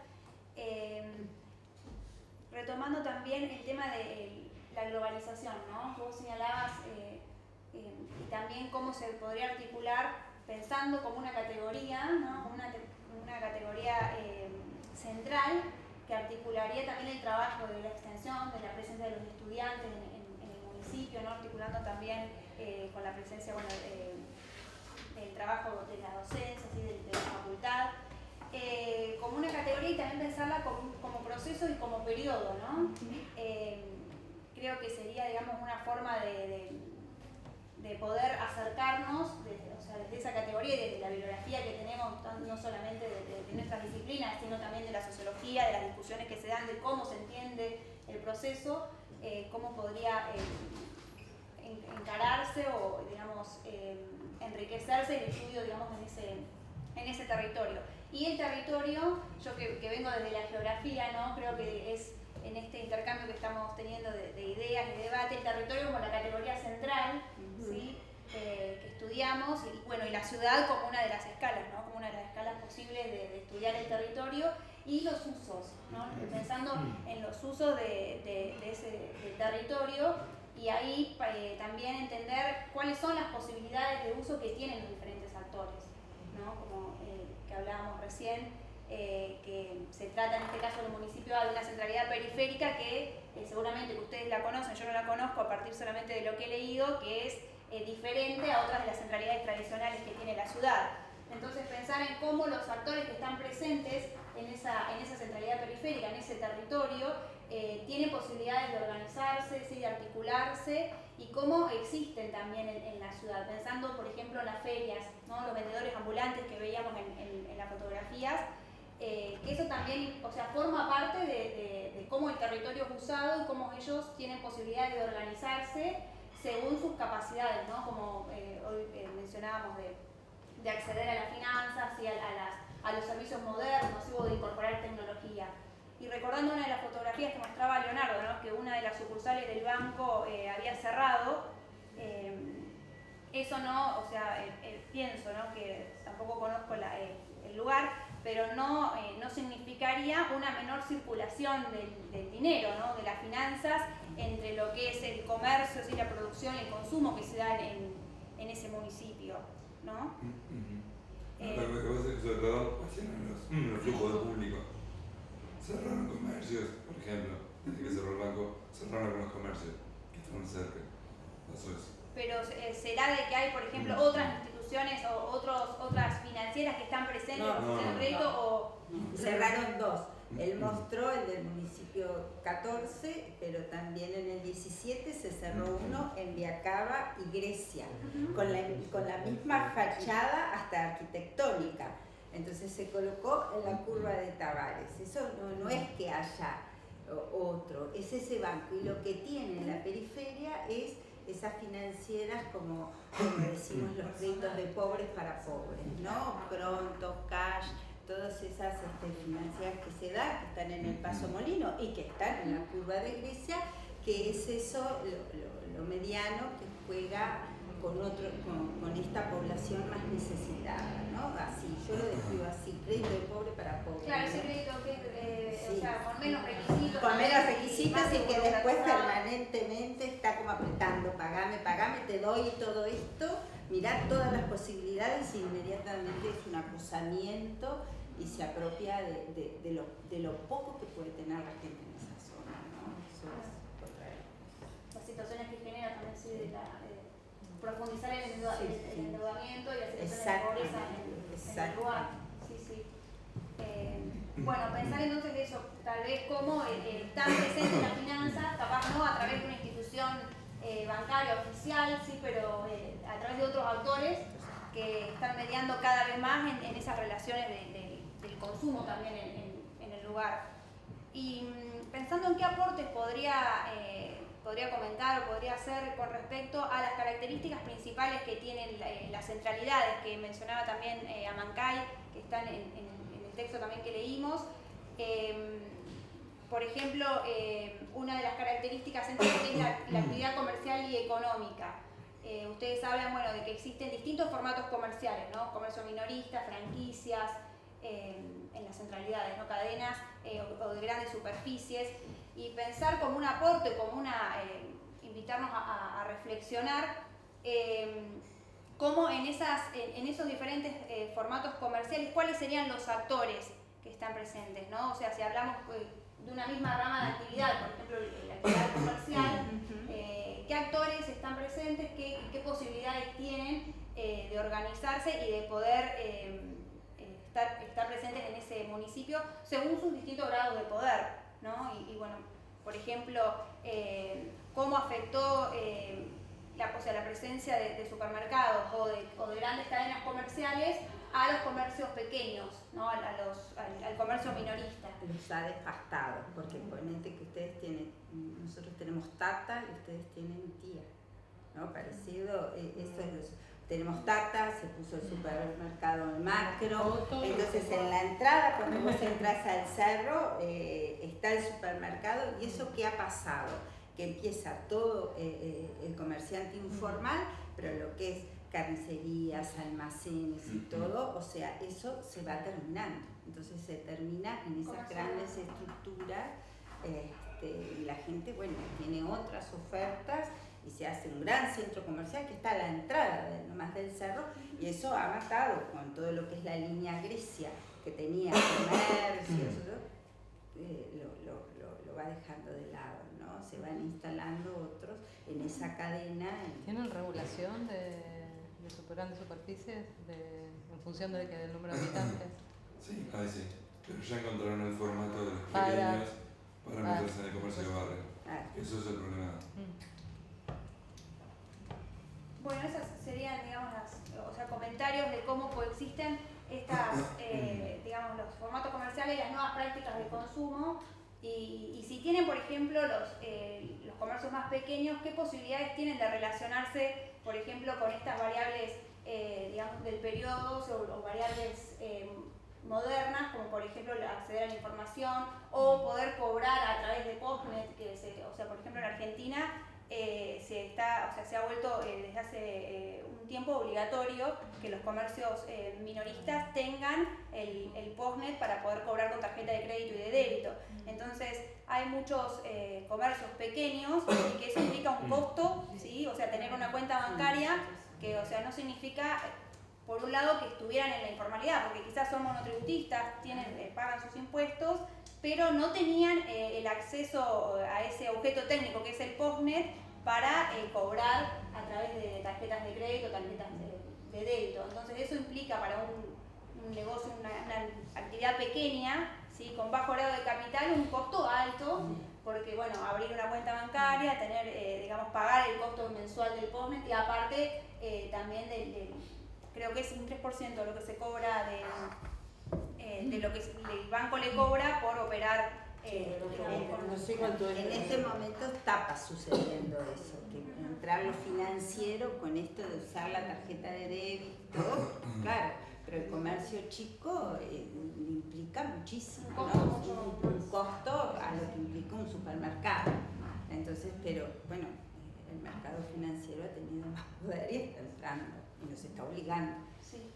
retomando también el tema de la globalización, ¿no? Vos señalabas y también cómo se podría articular pensando como una categoría, ¿no? Una categoría central que articularía también el trabajo de la extensión, de la presencia de los estudiantes en el municipio, ¿no? Articulando también con la presencia del trabajo de la docencia, ¿sí? de la facultad, como una categoría y también pensarla como proceso y como periodo, ¿no? Creo que sería, digamos, una forma de poder acercarnos desde esa categoría y desde la bibliografía que tenemos, no solamente de nuestras disciplinas, sino también de la sociología, de las discusiones que se dan, de cómo se entiende el proceso, cómo podría encararse o, digamos, enriquecerse el estudio, digamos, en ese territorio. Y el territorio, yo que vengo desde la geografía, ¿no? Creo que es en este intercambio que estamos teniendo de ideas y de debate, el territorio como la categoría central, ¿sí? Que estudiamos, y bueno, y la ciudad como una de las escalas, ¿no? Como una de las escalas posibles de estudiar el territorio y los usos, ¿no? Pensando en los usos de ese territorio y ahí también entender cuáles son las posibilidades de uso que tienen los diferentes actores, ¿no? Como que hablábamos recién, que se trata en este caso del municipio de una centralidad periférica que seguramente que ustedes la conocen, yo no la conozco a partir solamente de lo que he leído, que es diferente a otras de las centralidades tradicionales que tiene la ciudad. Entonces pensar en cómo los actores que están presentes en esa centralidad periférica, en ese territorio, tienen posibilidades de organizarse, ¿sí? De articularse y cómo existen también en la ciudad. Pensando, por ejemplo, en las ferias, ¿no? Los vendedores ambulantes que veíamos en las fotografías, que eso también, o sea, forma parte de cómo el territorio es usado y cómo ellos tienen posibilidades de organizarse según sus capacidades, ¿no? Como hoy mencionábamos de acceder a las finanzas y a los servicios modernos, o de incorporar tecnología. Y recordando una de las fotografías que mostraba Leonardo, ¿no? Que una de las sucursales del banco había cerrado, eso no, o sea, pienso, ¿no? Que tampoco conozco el lugar, pero no significaría una menor circulación del dinero, ¿no? De las finanzas entre lo que es el comercio, ¿sí? La producción y el consumo que se da en ese municipio, ¿no? Lo que pasa es que sobre todo hacían los flujos de público. Cerraron comercios, por ejemplo, desde que cerró el banco, cerraron algunos comercios que estaban cerca. Pasó eso. Pero será de que hay, por ejemplo, otras instituciones o otras financieras que están presentes en el crédito o... Cerraron dos. Él mostró el del municipio 14, pero también en el 17 se cerró uno en Viacaba y Grecia, con la misma fachada hasta arquitectónica. Entonces se colocó en la curva de Tavares. Eso no es que haya otro, es ese banco. Y lo que tiene en la periferia es esas financieras como decimos los créditos de pobres para pobres, ¿no? Pronto, Cash, todas esas financieras que se dan, que están en el Paso Molino y que están en la curva de Grecia, que es eso, lo mediano que juega con esta población más necesitada, ¿no? Así, yo lo describo así, crédito de pobre para pobre. Claro, ese crédito que sí. O sea, con menos requisitos. Con menos requisitos y que después permanentemente está como apretando, pagame, te doy todo esto, mirá todas las posibilidades y inmediatamente es un acusamiento y se apropia de lo poco que puede tener la gente en esa zona, ¿no? Eso es contrario. O situaciones que genera también profundizar el endeudamiento y las situaciones de pobreza en el lugar. Sí, sí. Bueno, pensar entonces eso, tal vez cómo están presentes las finanzas, capaz no a través de una institución bancaria oficial, sí, pero a través de otros actores que están mediando cada vez más en esas relaciones del consumo también en el lugar. Y pensando en qué aportes podría comentar o podría hacer con respecto a las características principales que tienen las centralidades que mencionaba también Amancay, que están en el texto también que leímos. Por ejemplo, una de las características centrales es la actividad comercial y económica. Ustedes hablan, bueno, de que existen distintos formatos comerciales, ¿no? Comercio minorista, franquicias, en las centralidades, ¿no? Cadenas o de grandes superficies, y pensar como un aporte, como invitarnos a reflexionar cómo en esos diferentes formatos comerciales, cuáles serían los actores que están presentes, ¿no? O sea, si hablamos de una misma rama de actividad, por ejemplo, la actividad comercial, ¿qué actores están presentes? ¿Qué posibilidades tienen de organizarse y de poder estar presentes en ese municipio según sus distintos grados de poder, ¿no? Y bueno, por ejemplo, cómo afectó la presencia de supermercados o de grandes cadenas comerciales a los comercios pequeños, ¿no? Al comercio minorista. Los ha desgastado, porque ponete que ustedes tienen, nosotros tenemos Tata y ustedes tienen Tía, ¿no? Parecido, eso es tenemos Tata, se puso el supermercado de Macro, entonces en la entrada, cuando vos entras al cerro, está el supermercado, y eso ¿qué ha pasado? Que empieza todo el comerciante informal, pero lo que es carnicerías, almacenes y todo, o sea, eso se va terminando. Entonces se termina en esas grandes estructuras y la gente, bueno, tiene otras ofertas y se hace un gran centro comercial que está a la entrada nomás del cerro, y eso ha matado con todo lo que es la línea Grecia, que tenía comercios, lo va dejando de lado, ¿no? Se van instalando otros en esa cadena. ¿Tienen regulación de grandes superficies en función del número de habitantes? Sí, ahí sí, pero ya encontraron el formato de los pequeños para meterse en el comercio de barrio. Eso es el problema. Bueno, esas serían, digamos, comentarios de cómo coexisten digamos, los formatos comerciales y las nuevas prácticas de consumo, y si tienen, por ejemplo, los comercios más pequeños, qué posibilidades tienen de relacionarse, por ejemplo, con estas variables, digamos, del periodo o variables modernas, como por ejemplo acceder a la información o poder cobrar a través de Postnet, o sea, por ejemplo, en Argentina se ha vuelto desde hace un tiempo obligatorio que los comercios minoristas tengan el Postnet para poder cobrar con tarjeta de crédito y de débito. Entonces hay muchos comercios pequeños y que eso implica un costo, ¿sí? O sea, tener una cuenta bancaria que, o sea, no significa, por un lado, que estuvieran en la informalidad, porque quizás son monotributistas, pagan sus impuestos, pero no tenían el acceso a ese objeto técnico que es el Postnet para cobrar a través de tarjetas de crédito, tarjetas de débito. Entonces eso implica para un negocio, una actividad pequeña, ¿sí? Con bajo grado de capital, un costo alto, porque bueno, abrir una cuenta bancaria, tener, digamos, pagar el costo mensual del Postnet, y aparte también creo que es un 3% lo que se cobra de lo que el banco le cobra por operar. No sé cuánto es. En este momento está sucediendo eso, que entrar lo financiero con esto de usar la tarjeta de débito, claro, pero el comercio chico implica muchísimo, ¿no? Un costo a lo que implica un supermercado. Entonces, pero bueno, el mercado financiero ha tenido más poder y está entrando y nos está obligando. Sí.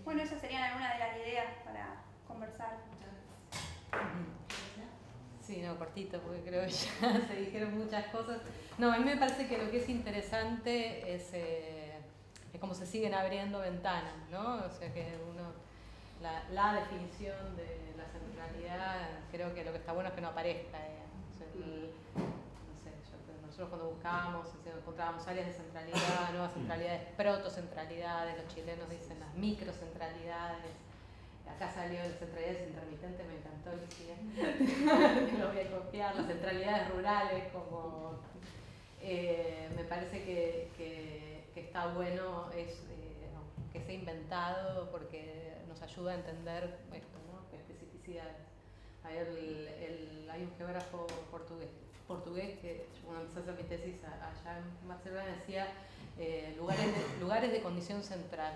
Bueno, esas serían algunas de las ideas para conversar. Sí, no, cortito, porque creo que ya se dijeron muchas cosas. No, a mí me parece que lo que es interesante es cómo se siguen abriendo ventanas, ¿no? O sea, que la definición de la centralidad, creo que lo que está bueno es que no aparezca. O sea, no sé, nosotros cuando buscábamos, encontrábamos áreas de centralidad, nuevas centralidades, protocentralidades, los chilenos dicen las microcentralidades. Acá salió las centralidades intermitentes, me encantó el siguiente, lo voy a copiar, las centralidades rurales, como me parece que está bueno que se ha inventado porque nos ayuda a entender esto, ¿no? Especificidades. Hay un geógrafo portugués que cuando empecé a hacer mi tesis allá en Barcelona decía lugares de condición central.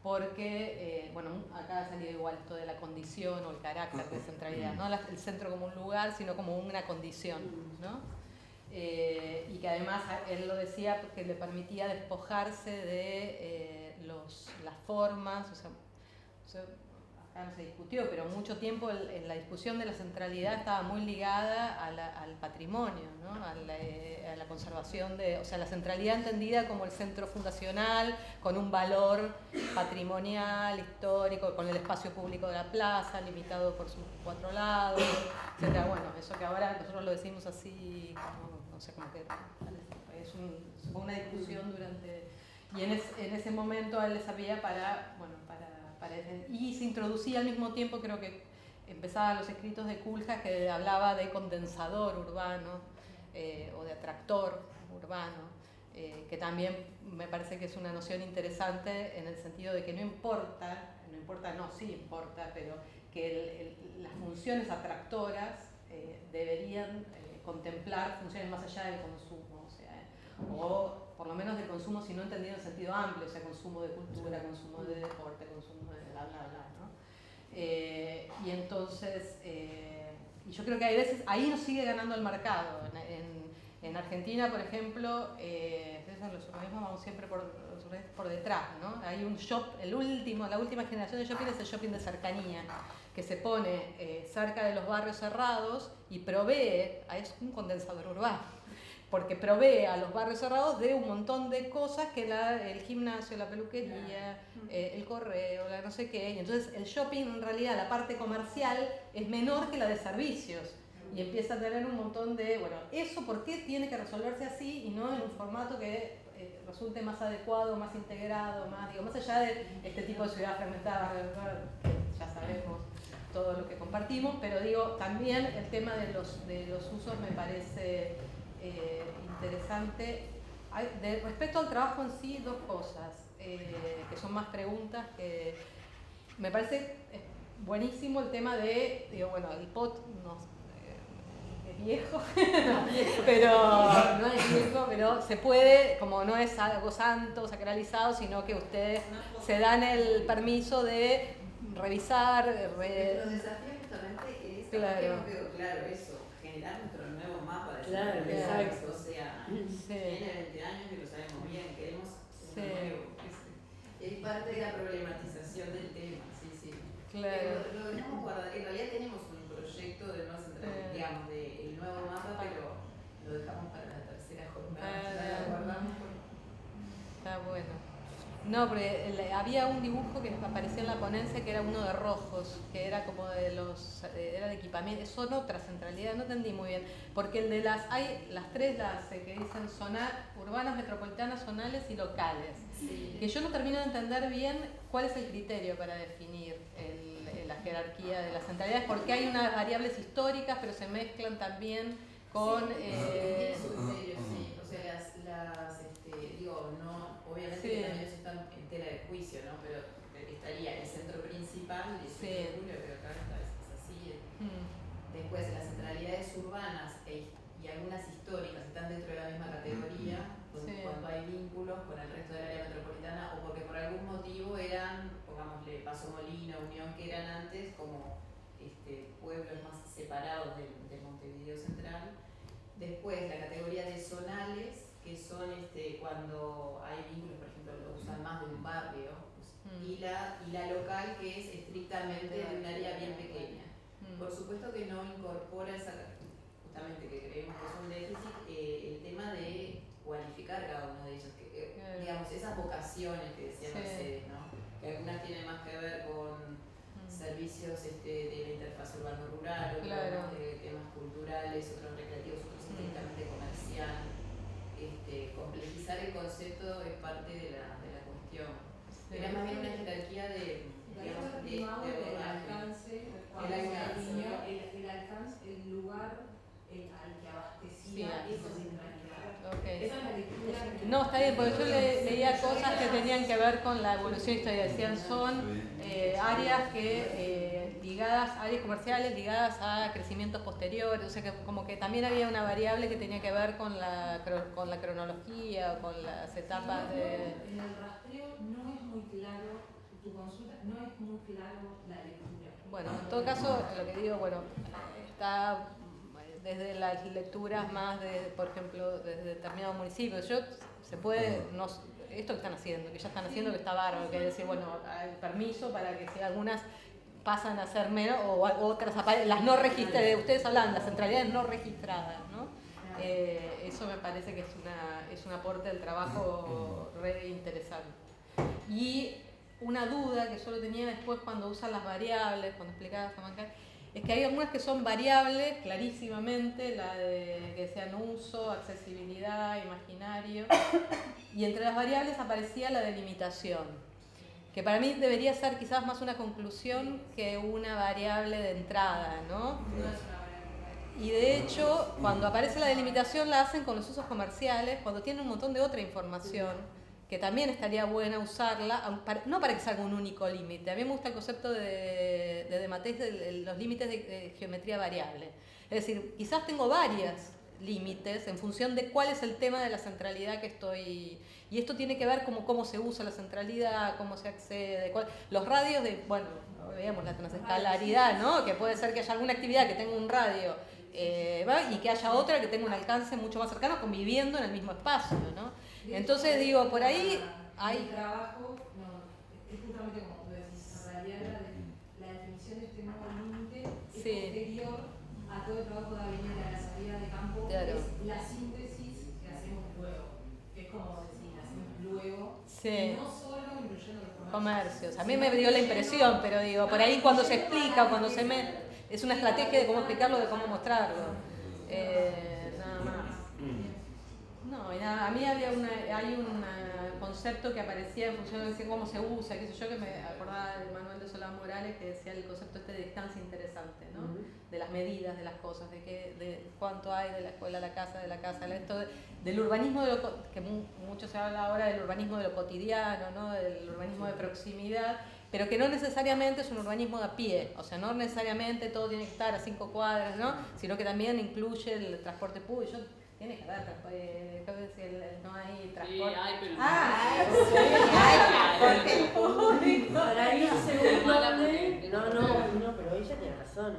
Porque, bueno, acá ha salido igual esto de la condición o el carácter de centralidad, no el centro como un lugar, sino como una condición, ¿no? Y que además él lo decía porque le permitía despojarse de las formas, o sea, acá no se discutió, pero mucho tiempo en la discusión de la centralidad estaba muy ligada al patrimonio, ¿no? a la conservación o sea, la centralidad entendida como el centro fundacional, con un valor patrimonial, histórico, con el espacio público de la plaza, limitado por sus 4 lados, etc. Bueno, eso que ahora nosotros lo decimos así, no sé, como que fue una discusión durante... Y en ese momento a él le servía y se introducía al mismo tiempo, creo que empezaban los escritos de Koolhaas que hablaba de condensador urbano o de atractor urbano, que también me parece que es una noción interesante en el sentido de que sí importa, pero que las funciones atractoras deberían contemplar funciones más allá del consumo, o por lo menos del consumo, si no entendido en sentido amplio, o sea, consumo de cultura, consumo de deporte, consumo de bla, bla, bla, ¿no? Y entonces, y yo creo que hay veces, ahí nos sigue ganando el mercado. En Argentina, por ejemplo, los urbanismos vamos siempre por detrás, ¿no? Hay un la última generación de shopping es el shopping de cercanía, que se pone cerca de los barrios cerrados y es un condensador urbano. Porque provee a los barrios cerrados de un montón de cosas que el gimnasio, la peluquería, el correo, la no sé qué. Y entonces el shopping, en realidad, la parte comercial es menor que la de servicios. Y empieza a tener un montón de... Bueno, ¿eso por qué tiene que resolverse así y no en un formato que resulte más adecuado, más integrado, más allá de este tipo de ciudad fragmentada, ya sabemos todo lo que compartimos, pero también el tema de los usos me parece... interesante. Respecto al trabajo en sí, 2 cosas que son más preguntas que me parece buenísimo el tema de, el pot es viejo, pero se puede, como no es algo santo, sacralizado, sino que ustedes se dan el permiso de revisar. Nuestro desafío justamente es, claro eso, generar nuestro nuevo mapa de exacto. O sea, tiene 20 años y lo sabemos bien, queremos uno nuevo. Es parte de la problematización del tema, sí. Claro. Lo tenemos guardado, en realidad tenemos un proyecto de nueva centralidad, digamos, del nuevo mapa, pero lo dejamos para la tercera jornada, lo guardamos Está bueno. No, porque había un dibujo que aparecía en la ponencia que era uno de rojos, que era como era de equipamiento, son otra centralidad, no entendí muy bien, porque hay las 3 que dicen urbanas, metropolitanas, zonales y locales, que yo no termino de entender bien cuál es el criterio para definir la jerarquía de las centralidades, porque hay unas variables históricas, pero se mezclan también con... obviamente que también eso está en tela de juicio, ¿no? Pero estaría el centro principal, el 18 de julio, pero claro, es así. Después, las centralidades urbanas y algunas históricas están dentro de la misma categoría, cuando hay vínculos con el resto del área metropolitana o porque por algún motivo eran, pongámosle, Paso Molino, Unión, que eran antes como pueblos más separados del Montevideo Central. Después, la categoría de zonales, que son cuando hay vínculos, por ejemplo, lo usan más de un barrio, y la local, que es estrictamente de un área bien pequeña. Por supuesto que no incorpora justamente que creemos que es un déficit, el tema de cualificar cada uno de ellos, digamos, esas vocaciones que decía Mercedes, ¿no? Que algunas tienen más que ver con servicios de la interfaz urbano-rural, otros de temas culturales, otros recreativos, otros estrictamente comerciales. No, está bien, porque yo leía cosas que tenían que ver con la evolución histórica. Decían son áreas que áreas comerciales ligadas a crecimientos posteriores, o sea que como que también había una variable que tenía que ver con la cronología o con las etapas de... En el rastreo no es muy claro, tu consulta no es muy claro la lectura. Bueno, en todo caso, lo que digo, bueno, está desde las lecturas más de, por ejemplo, desde determinados municipios. Se puede, esto que están haciendo, que ya están haciendo, que está bárbaro, que es decir, bueno, hay permiso para que si algunas pasan a ser menos o otras las no registradas, ustedes hablan, las centralidades no registradas, ¿no? Eso me parece que es un aporte del trabajo re interesante. Y una duda que yo lo tenía después cuando usan las variables, cuando explicaba Samanca, es que hay algunas que son variables, clarísimamente, la de que sean uso, accesibilidad, imaginario, y entre las variables aparecía la delimitación, que para mí debería ser quizás más una conclusión que una variable de entrada, ¿no? Y de hecho, cuando aparece la delimitación la hacen con los usos comerciales, cuando tienen un montón de otra información, que también estaría buena usarla, no para que salga un único límite. A mí me gusta el concepto de Matés de los límites de geometría variable. Es decir, quizás tengo varios límites en función de cuál es el tema de la centralidad que estoy... Y esto tiene que ver como cómo se usa la centralidad, cómo se accede, los radios de, bueno, veamos la transescalaridad, ¿no? Que puede ser que haya alguna actividad que tenga un radio y que haya otra que tenga un alcance mucho más cercano conviviendo en el mismo espacio, ¿no? Entonces digo, por ahí hay... El trabajo, es justamente como tú decís, en realidad la definición de este nuevo límite es posterior a todo el trabajo de Avenida, la salida de campo, claro. Es la síntesis que hacemos luego, que es como decir, hacemos luego, sí. No solo incluyendo los comercios. A mí me dio la impresión, pero digo, por ahí cuando se explica o cuando se mete, es una estrategia de cómo explicarlo, de cómo mostrarlo. Nada más. No, y nada, a mí hay un concepto que aparecía en función de cómo se usa, qué sé yo, que me acordaba del Manuel de Solá Morales, que decía el concepto de distancia interesante, ¿no? De las medidas de las cosas, de cuánto hay de la escuela a la casa, esto del urbanismo, que mucho se habla ahora del urbanismo de lo cotidiano, ¿no? Del urbanismo de proximidad, pero que no necesariamente es un urbanismo de a pie, o sea, no necesariamente todo tiene que estar a 5 cuadras, ¿no? Sino que también incluye el transporte público. Tiene que haber transporte, no hay transporte. Sí, hay, pero hay transporte público. Para irse no, pero ella tiene razón.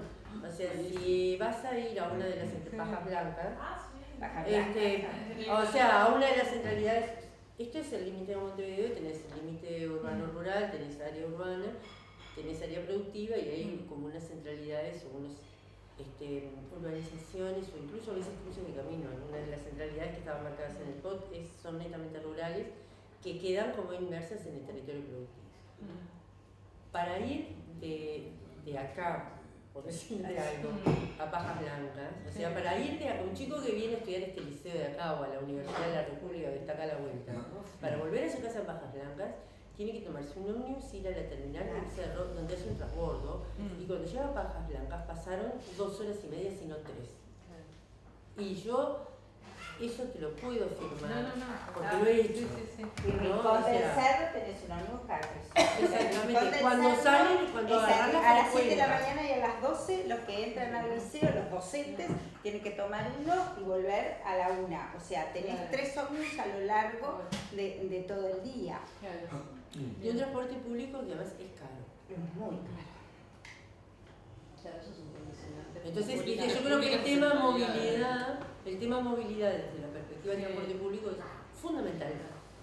O sea, si vas a ir a una de las Pajas Blancas, o sea, a una de las centralidades, esto es el límite de Montevideo, tenés el límite urbano-rural, tenés área urbana, tenés área productiva y hay como unas centralidades o unos urbanizaciones o incluso a veces cruces de camino. Una de las centralidades que estaban marcadas en el POT son netamente rurales que quedan como inmersas en el territorio productivo. Para ir de acá, por decirte algo, a Pajas Blancas, o sea, para ir de acá, un chico que viene a estudiar este liceo de acá o a la Universidad de la República que está acá a la vuelta, para volver a su casa en Pajas Blancas, tiene que tomarse un ómnibus, ir a la terminal del cerro, donde hace un transbordo, y cuando llega a Pajas Blancas pasaron 2 horas y media, sino 3. Y yo, eso te lo puedo firmar, porque lo he hecho. Y Rincón del Cerro tenés una nuca. Exactamente, cuando salen y cuando agarran a las 7 de la mañana y a las 12, los que entran al liceo, los docentes, tienen que tomar uno y volver a la 1. O sea, tenés 3 ómnibus a lo largo de todo el día. Y un transporte público que además es caro. Es muy caro. Claro, eso es un condicionante. Entonces, yo creo que el tema movilidad desde la perspectiva del transporte público es fundamental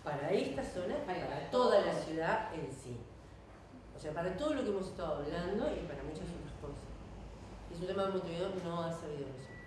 para esta zona y para toda la ciudad en sí. O sea, para todo lo que hemos estado hablando y para muchas otras cosas. Es un tema que Montevideo no ha sabido resolver.